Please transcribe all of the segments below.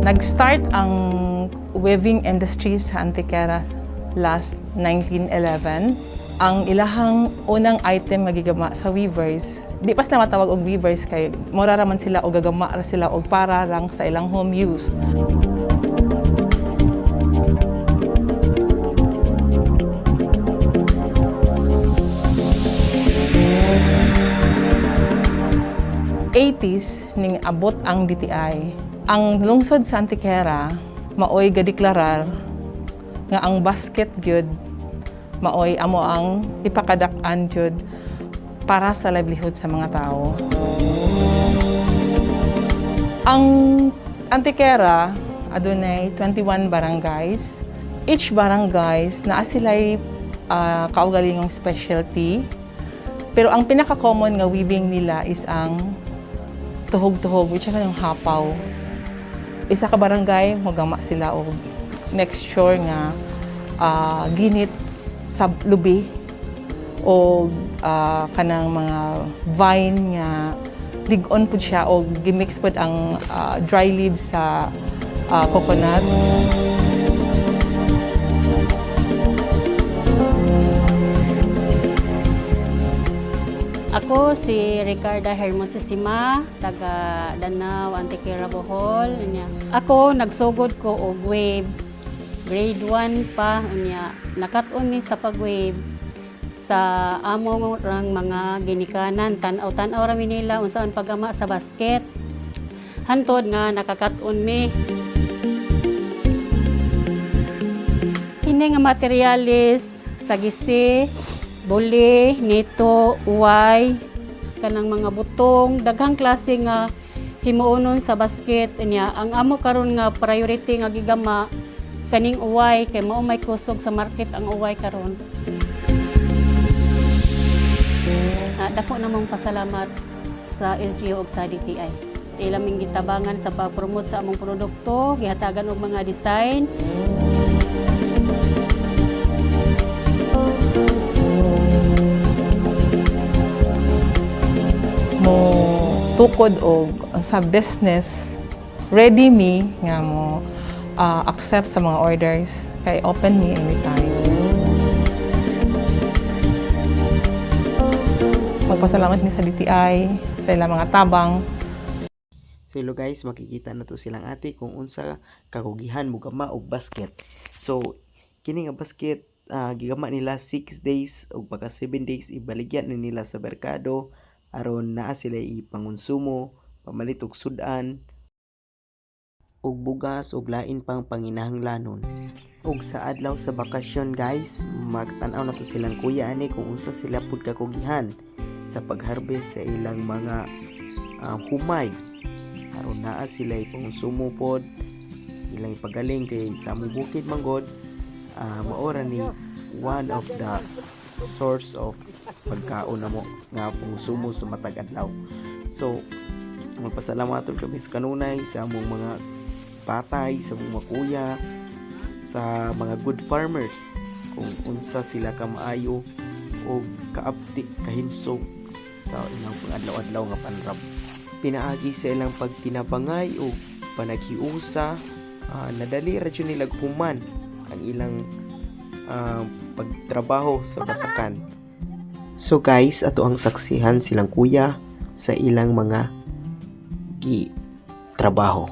Nag-start ang weaving industry sa Antequera last 1911. Ang ilahang unang item nga gigama sa weavers, di pa sila matawag og weavers kay mura raman sila o gagama ra sila og para lang sa ilang home use. '80s ning abot ang DTI. Ang lungsod sa Antequera maoy gadeklarar nga ang basket gyud maoy amo ang ipakadak-an gyud para sa livelihood sa mga tao. Ang Antequera adunay 21 barangays. Each barangays naa sila'y kaugalingong specialty. Pero ang pinaka-common nga weaving nila is ang tuhog-tuhog, which is yung hapaw. Isa ka barangay, magama sila o mixture nga ginit sa lubi o kanang mga vine nga ligon po siya o gimix po ang dry leaves sa coconut. Ako si Ricarda Hermosissima, taga Danao, Antequera, Bohol. Ako nagsugod ko og wave. Grade 1 pa unya. Nakat-on ni sa pag-wave sa among rang mga ginikanan. Tan-aw rami nila unsaon paggama sa basket. Hantod nga nakakat-on mi. Kini nga materialis sa gisi, buli, nito, uway, kanang mga butong, daghang klase nga himuonon sa basket niya. Ang amo karon nga priority nga gigama kaning uway kay mao may kusog sa market ang uway karon. Dako namong pasalamat sa LGU ug sa DTI. Ilaming gitabangan sa pag-promote sa among produkto, gihatagan og mga design. Tukod og sa business, ready me nga mo accept sa mga orders kay open me anytime. Magpasalamat mi sa DTI, sa ilang mga tabang. So hello guys, makikita na to silang ate kung unsa kakugihan mo gama og basket. So kini nga basket gigama nila 6 days ug pagka 7 days ibaligyan ni nila sa merkado aron naa sila ipangonsumo, pamalit og sudan og bugas og lain pang panginahanglanon. Ug sa adlaw sa bakasyon guys, magtan-aw na to silang kuya ani kung unsa sila pud kakugihan sa pagharvest sa ilang mga humay aron naa sila ipangonsumo pod ilang ipagaling kay sa among bukid manggod maora ni one of the source of pagkaon namo nga pangusumo sa matag adlaw. So magpasalamaton kami sa kanunay sa among mga tatay, sa among mga kuya, sa mga good farmers kung unsa sila kamaayo o kaapti kahimsog sa ilang pangadlaw-adlaw nga panrab. Pinaagi sa ilang pagtinabangay o panaghiusa, nadali ra jud nila human ang ilang pagtrabaho sa basakan. So guys, ato ang saksihan silang kuya sa ilang mga trabaho.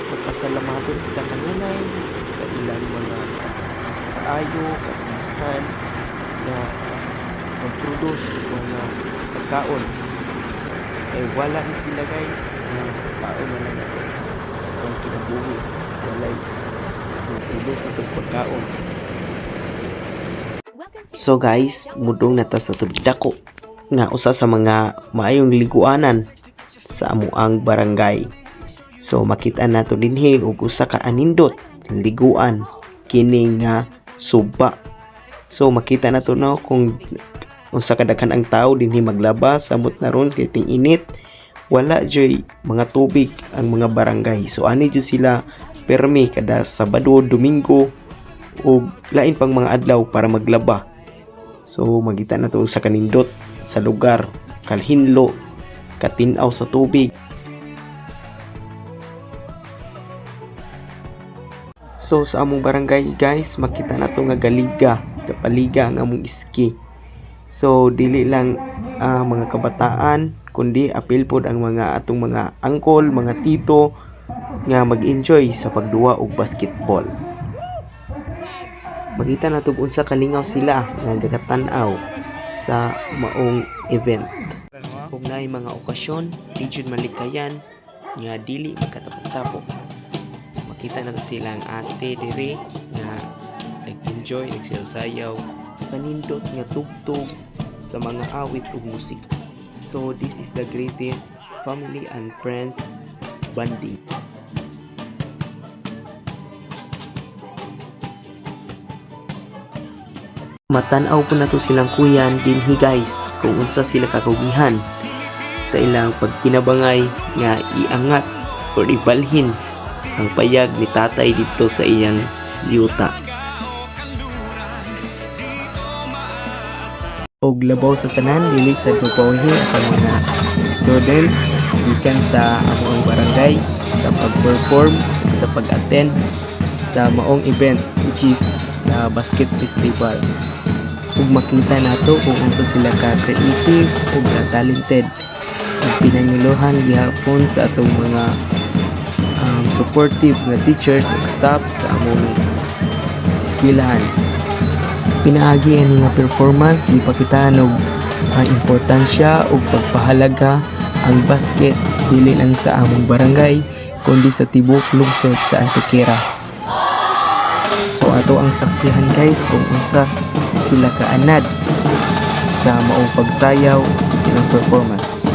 Magpasalamatun kita kanunay sa ilang mga kaayo, katihan na mag-produce ng mga pagkaon. Eh wala ni sila guys, saon na lang ito ang kinabuhi, walay mag-produce itong pagkaon. So guys, mudong na ta sa tubig dako nga usa sa mga maayong liguanan sa amuang barangay. So makita nato dinhi og usa ka anindot liguan kini nga suba. So makita nato na kung unsa kadaghan ang tao dinhi maglaba samot na ron kay ting init. Wala joy mga tubig ang mga barangay. So ani jud sila permi kada Sabado, Domingo o lain pang mga adlaw para maglaba. So magita na to sa kanindot sa lugar, kalhinlo, katinaw sa tubig. So sa among barangay guys, makita na to nga galiga, kapaliga ang among iski. So dili lang mga kabataan, kundi apil pod ang mga atong mga angkol, mga tito nga mag-enjoy sa pagduwa og basketball. Makita na to unsa kalingaw sila nga gakatan-aw sa maong event. Kung naay mga okasyon, di jud malikayan nga dili magkatapok-tapok. Makita na to sila ang ate dire nga nag-enjoy, nagsayaw-sayaw, kanindot nga tugtog sa mga awit ug musik. So this is the greatest family and friends bonding. Matanaw po na to silang kuyan dinhi guys kung unsa sila kakugihan sa ilang pagkinabangay nga iangat o ibalhin ang payag ni tatay dito sa iyang yuta. Og labaw sa tanan dili sa pagpauhi ang mga student gikan sa among barangay sa pag-perform sa pag-attend sa maong event which is the basket festival. Ug makita nato kung unsa sila ka creative ug ka talented ug pinangilohan gihapon sa atong mga supportive nga teachers ug staff sa among eskwelahan. Pinaagi ani nga performance gipakitaan og importansya ug pagpahalaga ang basket dili lang sa among barangay kundi sa tibok lungsod sa Antequera. So ato ang saksihan guys kung unsa sila kaanad sa maong pagsayaw silang performance.